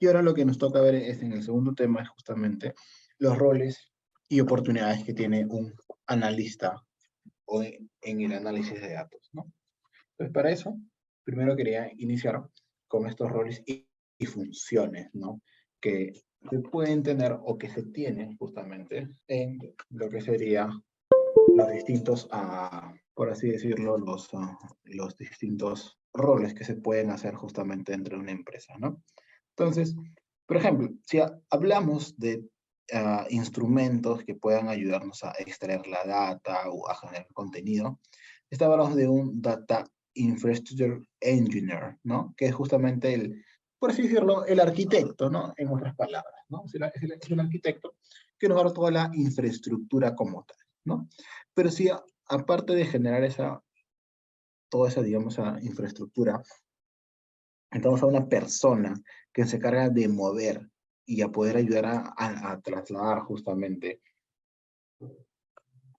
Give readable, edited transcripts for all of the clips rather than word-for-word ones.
Y ahora lo que nos toca ver es en el segundo tema es justamente los roles y oportunidades que tiene un analista o en el análisis de datos, ¿no? Entonces, para eso, primero quería iniciar con estos roles y funciones, ¿no? Que se pueden tener o que se tienen justamente en lo que sería los distintos, por así decirlo, los distintos roles que se pueden hacer justamente dentro de una empresa, ¿no? Entonces, por ejemplo, si hablamos de instrumentos que puedan ayudarnos a extraer la data o a generar contenido, hablamos de un Data Infrastructure Engineer, ¿no? Que es justamente el, por así decirlo, el arquitecto, ¿no? En otras palabras, ¿no? Es el arquitecto que nos va a dar toda la infraestructura como tal, ¿no? Pero si aparte de generar toda esa, digamos, esa infraestructura, entonces a una persona que se encarga de mover y a poder ayudar a trasladar justamente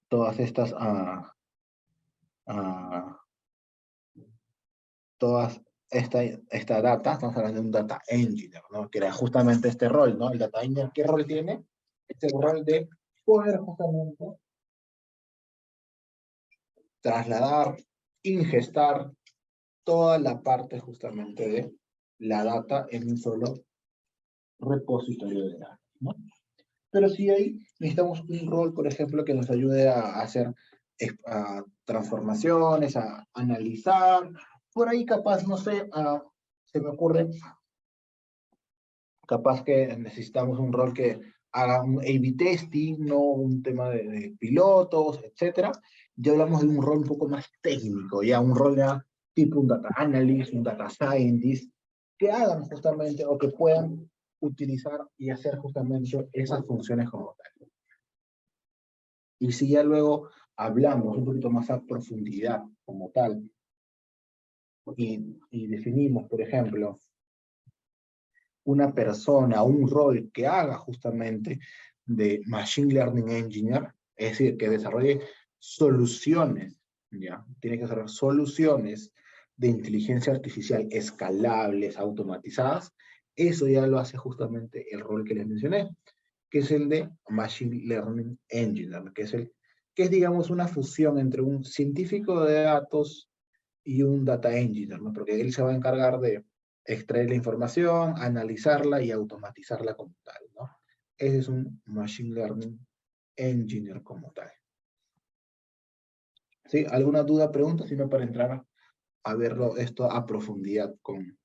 todas estas, todas esta data, estamos hablando de un data engineer, ¿no? Que era justamente este rol, ¿no? El data engineer, ¿qué rol tiene? Este rol de poder justamente trasladar, ingestar toda la parte justamente de la data en un solo repositorio de datos, ¿no? Pero sí ahí necesitamos un rol, por ejemplo, que nos ayude a hacer transformaciones, a analizar. Por ahí capaz, no sé, se me ocurre, capaz que necesitamos un rol que haga un A/B testing, no un tema de pilotos, etcétera. Ya hablamos de un rol un poco más técnico, ya un rol ya tipo un data analyst, un data scientist, que hagan justamente o que puedan utilizar y hacer justamente esas funciones como tal. Y si ya luego hablamos un poquito más a profundidad como tal y definimos, por ejemplo, una persona, un rol que haga justamente de Machine Learning Engineer, es decir, que desarrolle soluciones, ¿ya? Tiene que desarrollar soluciones de inteligencia artificial escalables, automatizadas, eso ya lo hace justamente el rol que les mencioné, que es el de Machine Learning Engineer, que es, digamos, una fusión entre un científico de datos y un data engineer, ¿no? Porque él se va a encargar de extraer la información, analizarla y automatizarla como tal, ¿no? Ese es un Machine Learning Engineer como tal. ¿Sí? ¿Alguna duda, pregunta? Sino para entrar a verlo esto a profundidad con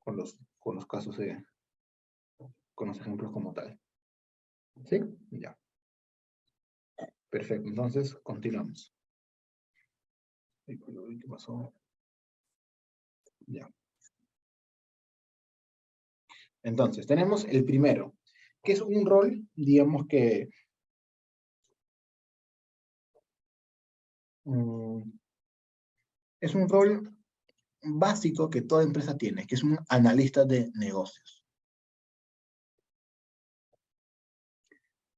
los casos, con los ejemplos como tal. ¿Sí? Ya. Perfecto. Entonces, continuamos. ¿Qué pasó? Ya. Entonces, tenemos el primero, que es un rol, digamos que es un rol básico que toda empresa tiene, que es un analista de negocios.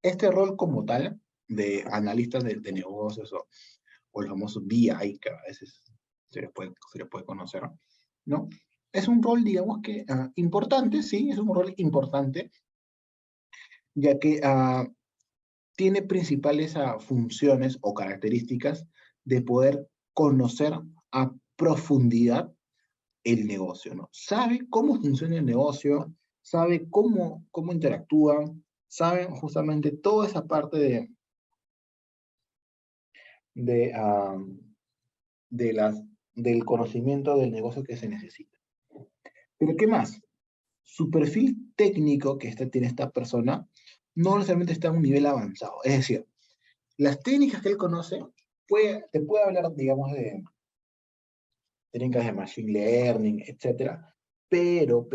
Este rol como tal, de analista de negocios o el famoso BI, que a veces se le puede conocer, ¿no? Es un rol, digamos que importante, sí, es un rol importante, ya que tiene principales funciones o características de poder conocer a profundidad el negocio, ¿no? Sabe cómo funciona el negocio, sabe cómo interactúan, saben justamente toda esa parte de, de las, del conocimiento del negocio que se necesita. Pero ¿qué más? Su perfil técnico que tiene esta persona no necesariamente está a un nivel avanzado. Es decir, las técnicas que él conoce, te puede hablar, digamos, de técnicas de machine learning, etcétera, pero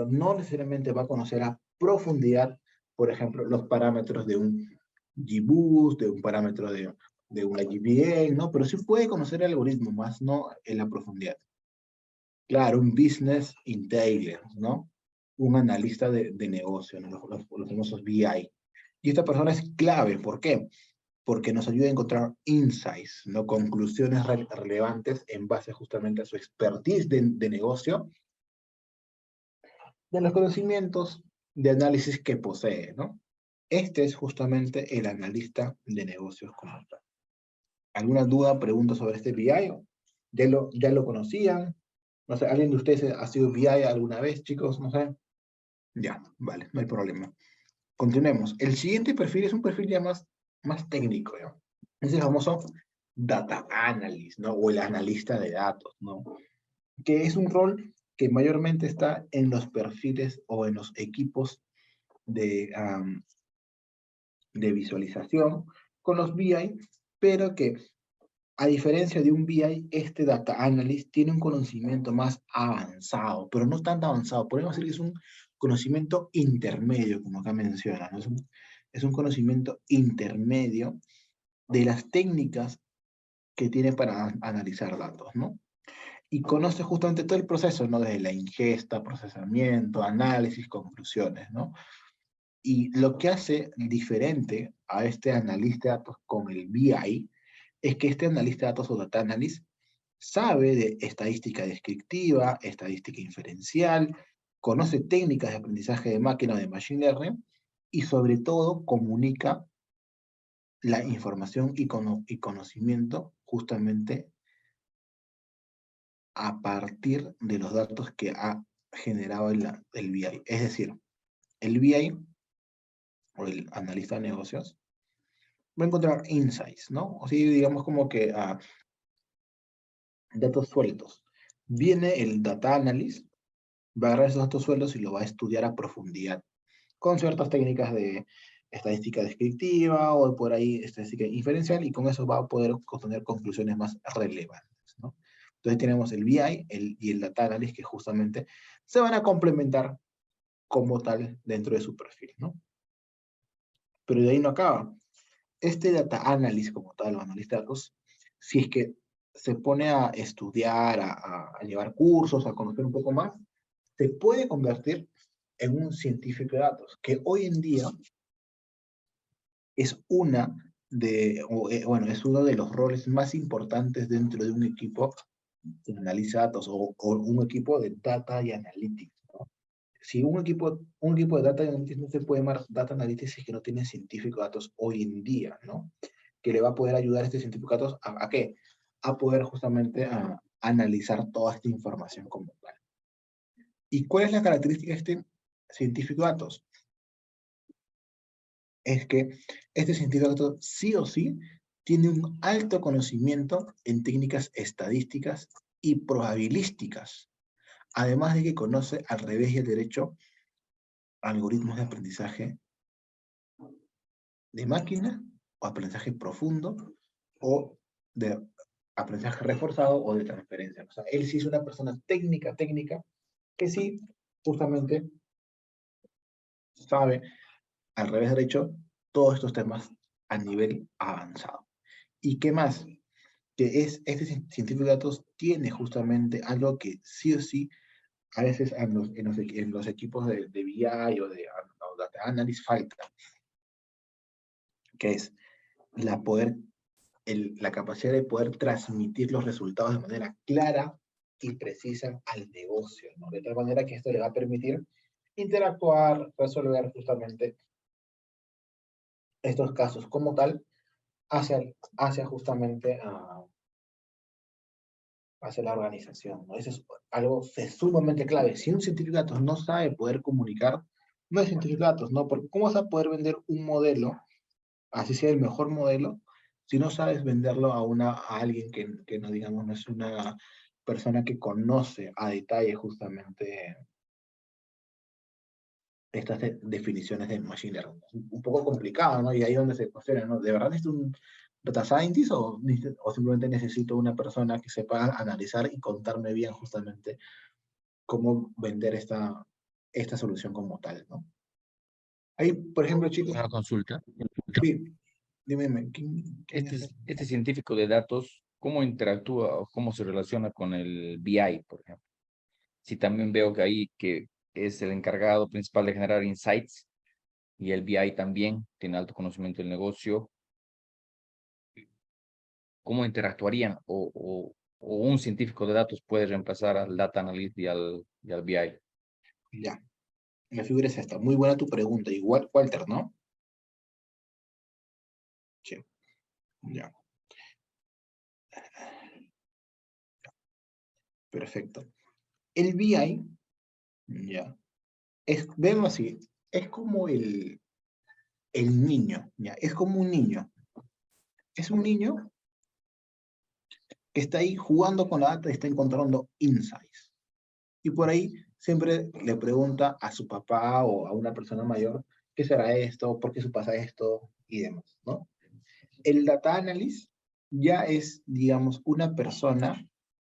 no necesariamente va a conocer a profundidad, por ejemplo, los parámetros de un GBoost, de un parámetro de una GPA, ¿no? Pero sí puede conocer el algoritmo, más no en la profundidad. Claro, un business intelligence, ¿no? Un analista de negocio, ¿no? Los famosos BI. Y esta persona es clave, ¿por qué? Porque nos ayuda a encontrar insights, ¿no? Conclusiones relevantes en base justamente a su expertise de negocio de los conocimientos de análisis que posee, ¿no? Este es justamente el analista de negocios como tal. ¿Alguna duda, pregunta sobre este BI? ¿Ya lo conocían? No sé, ¿alguien de ustedes ha sido BI alguna vez, chicos? No sé. Ya, vale, no hay problema. Continuemos. El siguiente perfil es un perfil ya más técnico, ¿ya? Es el famoso data analyst, ¿no? O el analista de datos, ¿no? Que es un rol que mayormente está en los perfiles o en los equipos de, de visualización con los BI, pero que a diferencia de un BI, este data analyst tiene un conocimiento más avanzado, pero no tan avanzado. Podemos decir que es un conocimiento intermedio, como acá menciona, ¿no? Es un conocimiento intermedio de las técnicas que tiene para analizar datos, ¿no? Y conoce justamente todo el proceso, ¿no? Desde la ingesta, procesamiento, análisis, conclusiones, ¿no? Y lo que hace diferente a este analista de datos con el BI es que este analista de datos o data analyst sabe de estadística descriptiva, estadística inferencial, conoce técnicas de aprendizaje de máquina o de machine learning y sobre todo comunica la información y conocimiento justamente a partir de los datos que ha generado el BI. Es decir, el BI o el analista de negocios va a encontrar insights, ¿no? O sea, digamos como que datos sueltos. Viene el data analyst, va a agarrar esos datos sueltos y lo va a estudiar a profundidad, con ciertas técnicas de estadística descriptiva o por ahí estadística inferencial, y con eso va a poder obtener conclusiones más relevantes, ¿no? Entonces tenemos el BI y el data analyst que justamente se van a complementar como tal dentro de su perfil, ¿no? Pero de ahí no acaba. Este data analyst como tal, o analista de datos, si es que se pone a estudiar, a llevar cursos, a conocer un poco más, se puede convertir en un científico de datos, que hoy en día es bueno, es uno de los roles más importantes dentro de un equipo de analiza datos o un equipo de data y analytics, ¿no? Si un equipo de data y analytics no se puede llamar data analytics si es que no tiene científico de datos hoy en día, ¿no? Que le va a poder ayudar a este científico de datos ¿a qué? A poder justamente analizar toda esta información como tal. ¿Y cuál es la característica de este científico de datos? Es que este científico de datos sí o sí tiene un alto conocimiento en técnicas estadísticas y probabilísticas, además de que conoce al revés y al derecho algoritmos de aprendizaje de máquina o aprendizaje profundo o de aprendizaje reforzado o de transferencia. O sea, él sí es una persona técnica, que sí justamente sabe al revés derecho todos estos temas a nivel avanzado. ¿Y qué más? Que este científico de datos tiene justamente algo que sí o sí a veces en los equipos de BI o de Data Analysis falta, que es la, poder, la capacidad de poder transmitir los resultados de manera clara y precisa al negocio, ¿no? De tal manera que esto le va a permitir interactuar, resolver justamente estos casos como tal hacia justamente hacia la organización, ¿no? Eso es algo sumamente clave. Si un científico de datos no sabe poder comunicar, no es científico de datos, ¿no? Porque ¿cómo vas a poder vender un modelo, así sea el mejor modelo, si no sabes venderlo a alguien que no, digamos, no es una persona que conoce a detalle justamente estas definiciones de Machine Learning? Un poco complicado, ¿no? Y ahí es donde se cuestiona, ¿no? ¿De verdad necesito un data scientist o simplemente necesito una persona que sepa analizar y contarme bien justamente cómo vender esta solución como tal, ¿no? Ahí, por ejemplo, chicos, Una consulta. sí, dime, ¿quién es? Este científico de datos, ¿cómo interactúa o cómo se relaciona con el BI, por ejemplo? Si también veo que ahí que es el encargado principal de generar insights y el BI también tiene alto conocimiento del negocio, ¿cómo interactuarían? O un científico de datos puede reemplazar al data analyst y al BI. Ya. La figura es esta. Muy buena tu pregunta. Igual, Walter, ¿no? Sí, ya. Perfecto. El BI, ya, vemos así, es como el niño, ya, es como un niño. Es un niño que está ahí jugando con la data y está encontrando insights. Y por ahí siempre le pregunta a su papá o a una persona mayor, ¿qué será esto? ¿Por qué se pasa esto? Y demás, ¿no? El data analyst ya es, digamos, una persona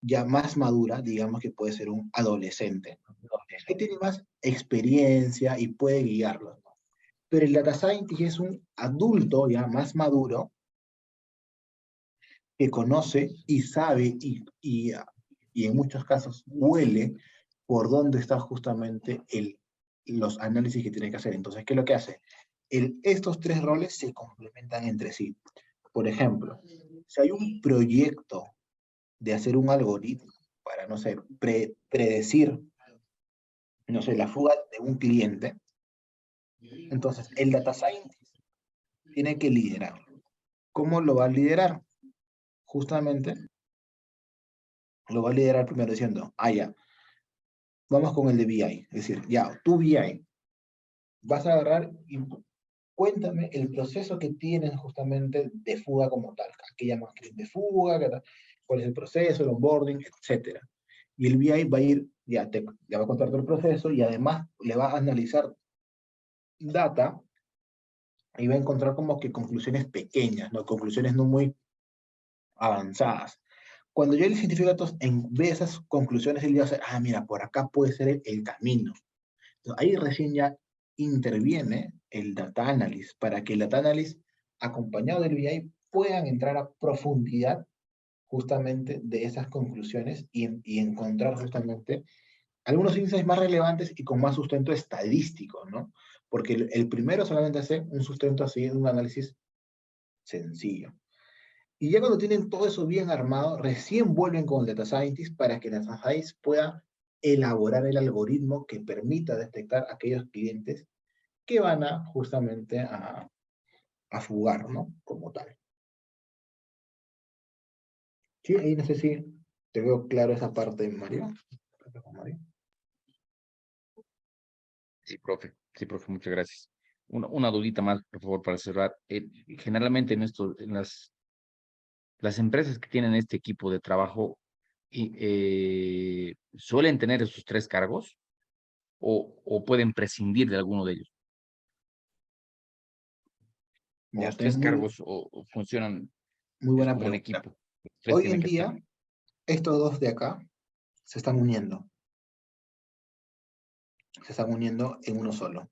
ya más madura, digamos que puede ser un adolescente, que tiene más experiencia y puede guiarlos, ¿no? Pero el data scientist es un adulto ya más maduro que conoce y sabe y en muchos casos huele por dónde está justamente los análisis que tiene que hacer. Entonces, ¿qué es lo que hace? Estos tres roles se complementan entre sí. Por ejemplo, si hay un proyecto de hacer un algoritmo para, no sé, predecir, no sé, la fuga de un cliente, entonces el data scientist tiene que liderar. ¿Cómo lo va a liderar? Justamente lo va a liderar primero diciendo, ya, vamos con el de BI. Es decir, ya, tú BI, vas a agarrar y cuéntame el proceso que tienes justamente de fuga como tal. ¿A qué llamas cliente de fuga? ¿Cuál es el proceso, el onboarding, etcétera? Y el BI va a ir, ya va a contar todo el proceso y además le va a analizar data y va a encontrar como que conclusiones pequeñas, ¿no? Conclusiones no muy avanzadas. Cuando yo le identifico datos, ve esas conclusiones, él ya dice, mira, por acá puede ser el camino. Entonces, ahí recién ya interviene el data analyst, para que el data analyst, acompañado del BI, puedan entrar a profundidad justamente de esas conclusiones y encontrar justamente algunos índices más relevantes y con más sustento estadístico, ¿no? Porque el primero solamente hace un sustento así, un análisis sencillo. Y ya cuando tienen todo eso bien armado, recién vuelven con el data scientist para que el data scientist pueda elaborar el algoritmo que permita detectar aquellos clientes que van a justamente a fugar, ¿no? Como tal. Sí, ahí no sé si te veo claro esa parte, Mario. Sí, profe, muchas gracias. Una dudita más, por favor, para cerrar. Generalmente en las empresas que tienen este equipo de trabajo, ¿suelen tener esos tres cargos o pueden prescindir de alguno de ellos? ¿O Ya, los tres muy, cargos o funcionan, muy es buena como un pregunta. equipo? Los tres Hoy tienen en que estar. día, estos dos de acá se están uniendo. Se están uniendo en uno solo.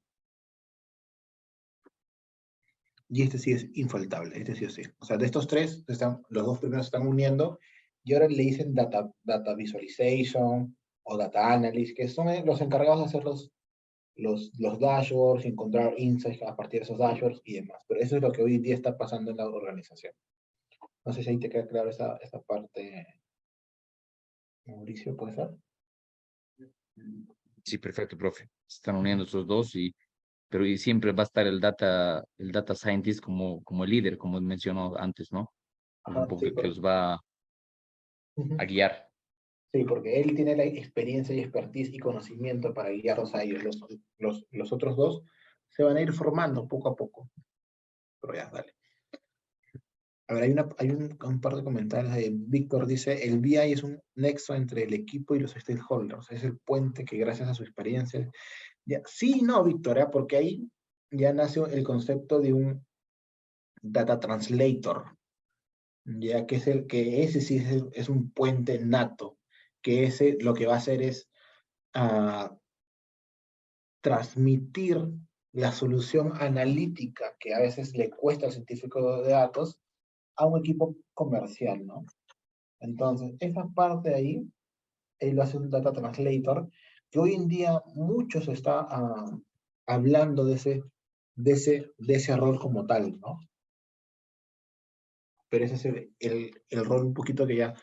Y este sí es infaltable, este sí o sí. O sea, de estos tres, los dos primeros se están uniendo y ahora le dicen data visualization o data analysis, que son los encargados de hacer los dashboards, encontrar insights a partir de esos dashboards y demás. Pero eso es lo que hoy en día está pasando en la organización. No sé si ahí te queda claro esa parte, Mauricio, ¿puede ser? Sí, perfecto, profe. Se están uniendo esos dos pero siempre va a estar el data scientist como el líder, como mencionó antes, ¿no? Ajá, Un poco sí, que los va a guiar. sí, porque él tiene la experiencia y expertise y conocimiento para guiarlos a ellos. Los otros dos se van a ir formando poco a poco. Pero ya, dale. A ver, hay un par de comentarios. Víctor dice, el BI es un nexo entre el equipo y los stakeholders. Es el puente que gracias a su experiencia... Ya, sí, no, Víctor, porque ahí ya nace el concepto de un data translator, ya que ese sí es un puente nato, que ese lo que va a hacer es transmitir la solución analítica que a veces le cuesta al científico de datos a un equipo comercial, ¿no? Entonces, esa parte de ahí, él lo hace un data translator, que hoy en día mucho se está hablando de ese rol como tal, ¿no? Pero ese es el rol un poquito que ya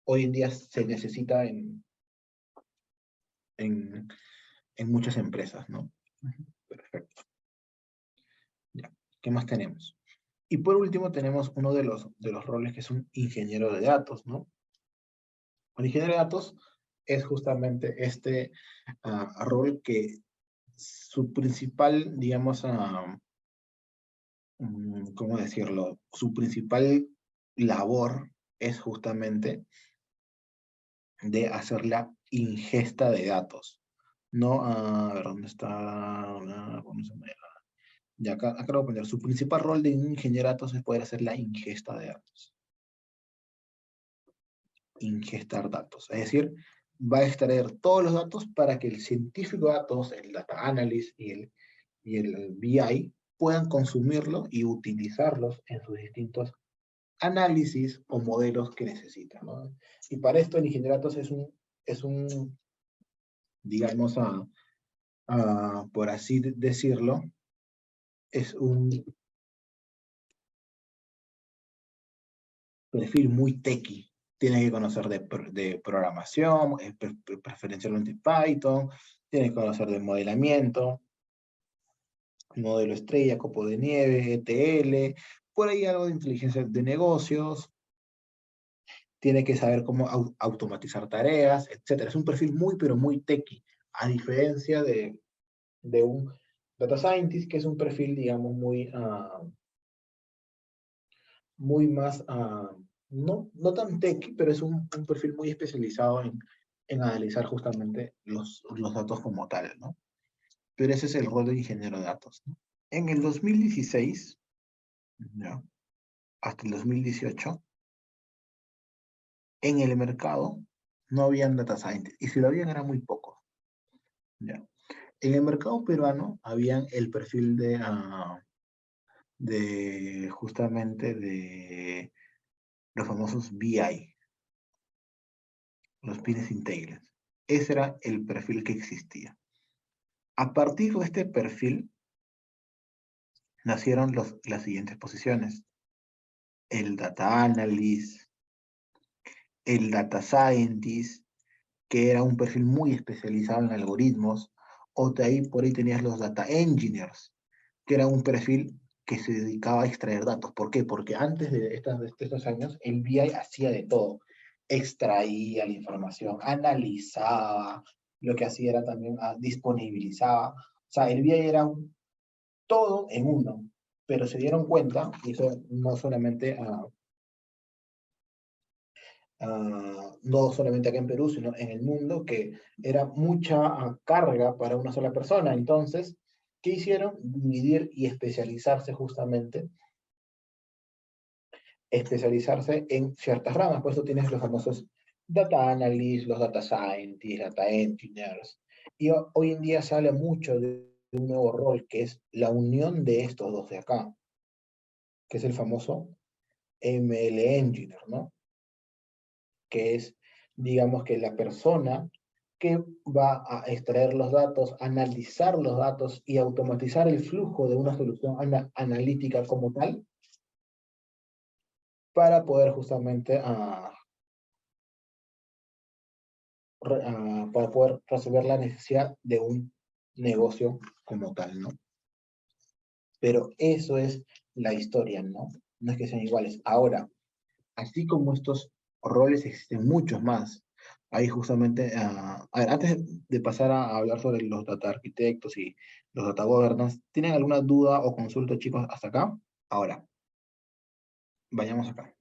hoy en día se necesita en en muchas empresas, ¿no? Perfecto. Ya. ¿Qué más tenemos? Y por último tenemos uno de los roles que es un ingeniero de datos, ¿no? Un ingeniero de datos es justamente este rol que su principal, digamos, ¿cómo decirlo? Su principal labor es justamente de hacer la ingesta de datos. No, a ver, ¿dónde está? Ya acá lo voy a poner. Su principal rol de un ingeniero de datos es poder hacer la ingesta de datos. Ingestar datos. Es decir, va a extraer todos los datos para que el científico de datos, el data analyst y el BI puedan consumirlo y utilizarlos en sus distintos análisis o modelos que necesitan, ¿no? Y para esto el ingeniero de datos es un digamos, por así decirlo, es un perfil muy techy. Tiene que conocer de programación, preferencialmente Python, tiene que conocer de modelamiento, modelo estrella, copo de nieve, ETL, por ahí algo de inteligencia de negocios, tiene que saber cómo automatizar tareas, etc. Es un perfil muy, pero muy techy, a diferencia de un data scientist, que es un perfil, digamos, muy más, no tan techy, pero es un perfil muy especializado en analizar justamente los datos como tal, ¿no? Pero ese es el rol de ingeniero de datos, ¿no? En el 2016, ¿ya? Hasta el 2018, en el mercado no habían data scientists, y si lo habían eran muy pocos, ¿ya? En el mercado peruano habían el perfil de justamente de los famosos BI, los Business Intelligence. Ese era el perfil que existía. A partir de este perfil nacieron las siguientes posiciones. El Data Analyst, el Data Scientist, que era un perfil muy especializado en algoritmos, o de ahí por ahí tenías los Data Engineers, que era un perfil que se dedicaba a extraer datos. ¿Por qué? Porque antes de estos años, el BI hacía de todo. Extraía la información, analizaba, lo que hacía era también disponibilizaba. O sea, el BI era todo en uno, pero se dieron cuenta, y eso no solamente, no solamente acá en Perú, sino en el mundo, que era mucha carga para una sola persona. Entonces, ¿qué hicieron? Dividir y especializarse justamente, especializarse en ciertas ramas. Por eso tienes los famosos data analysts, los data scientists, data engineers. Y hoy en día se habla mucho de un nuevo rol, que es la unión de estos dos de acá, que es el famoso ML Engineer, ¿no? Que es, digamos, que la persona que va a extraer los datos, analizar los datos y automatizar el flujo de una solución analítica como tal, para poder justamente para poder resolver la necesidad de un negocio como tal, ¿no? Pero eso es la historia, ¿no? No es que sean iguales. Ahora, así como estos roles existen muchos más. Ahí justamente, a ver, antes de pasar a hablar sobre los data arquitectos y los data governance, ¿tienen alguna duda o consulta, chicos, hasta acá? Ahora, vayamos acá.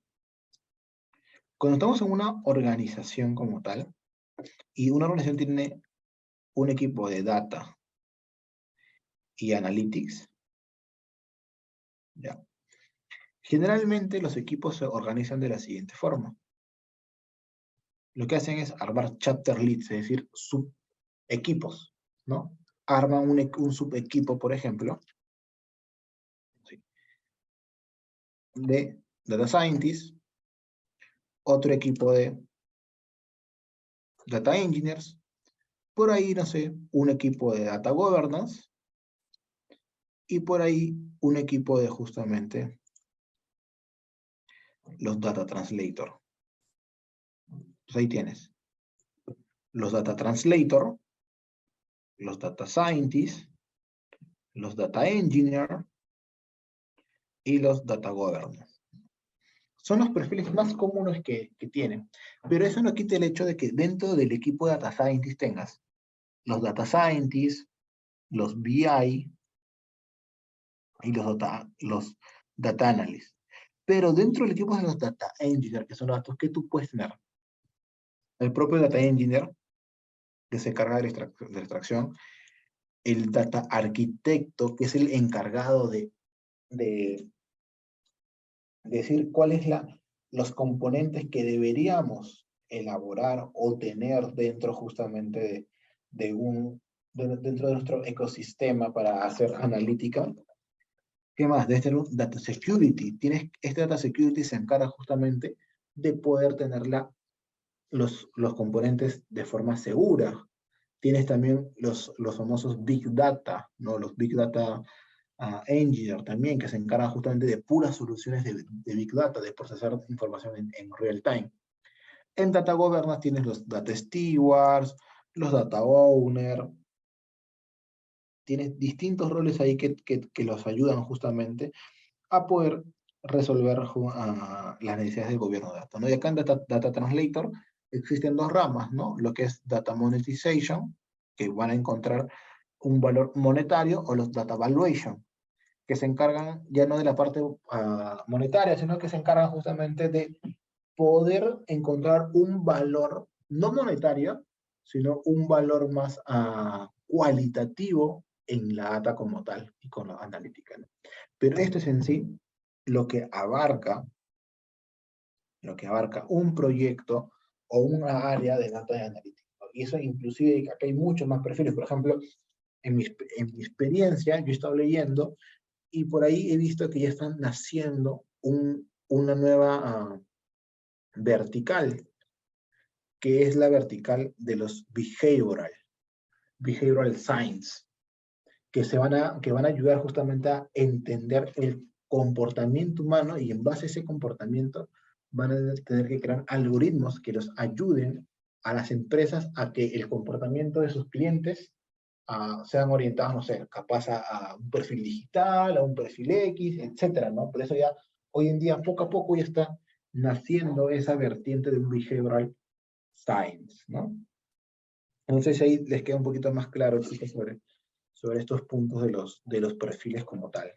Cuando estamos en una organización como tal, y una organización tiene un equipo de data y analytics, ¿ya? Generalmente los equipos se organizan de la siguiente forma. Lo que hacen es armar chapter leads, es decir, subequipos, ¿no? Arman un subequipo, por ejemplo, ¿sí?, de Data Scientists, otro equipo de Data Engineers, por ahí, no sé, un equipo de Data Governance, y por ahí un equipo de justamente los Data Translator. Pues ahí tienes los Data Translator, los data scientists, los data engineers y los data governors. Son los perfiles más comunes que tienen. Pero eso no quita el hecho de que dentro del equipo de data scientists tengas los data scientists, los BI y los data analysts. Pero dentro del equipo de los data engineers, que son los datos que tú puedes tener, el propio data engineer, que se encarga de la extracción, el data arquitecto, que es el encargado de decir cuáles los componentes que deberíamos elaborar o tener dentro justamente dentro de nuestro ecosistema para hacer analítica. ¿Qué más? Debe tener un data security. Este data security se encarga justamente de poder tener los componentes de forma segura. Tienes también los famosos Big Data, ¿no? Los Big Data Engineer también, que se encarga justamente de puras soluciones de Big Data, de procesar información en real time. En Data Governance tienes los Data Stewards, los Data Owner. Tienes distintos roles ahí que los ayudan justamente a poder resolver las necesidades del gobierno de datos, ¿no? Y acá en Data Translator existen dos ramas, ¿no? Lo que es Data Monetization, que van a encontrar un valor monetario, o los Data Valuation, que se encargan ya no de la parte monetaria, sino que se encargan justamente de poder encontrar un valor, no monetario, sino un valor más cualitativo en la data como tal y con la analítica, ¿no? Pero esto es en sí lo que abarca un proyecto o una área de data de analítica. Y eso inclusive, acá hay muchos más perfiles. Por ejemplo, en mi experiencia, yo he estado leyendo y por ahí he visto que ya están naciendo una nueva vertical, que es la vertical de los behavioral science, que van a ayudar justamente a entender el comportamiento humano, y en base a ese comportamiento van a tener que crear algoritmos que los ayuden a las empresas a que el comportamiento de sus clientes sean orientados, no sé, capaz a un perfil digital, a un perfil X, etcétera, ¿no? Por eso ya hoy en día, poco a poco, ya está naciendo esa vertiente de un behavioral science, ¿no? No sé si ahí les queda un poquito más claro, chicos, sobre estos puntos de los perfiles como tal.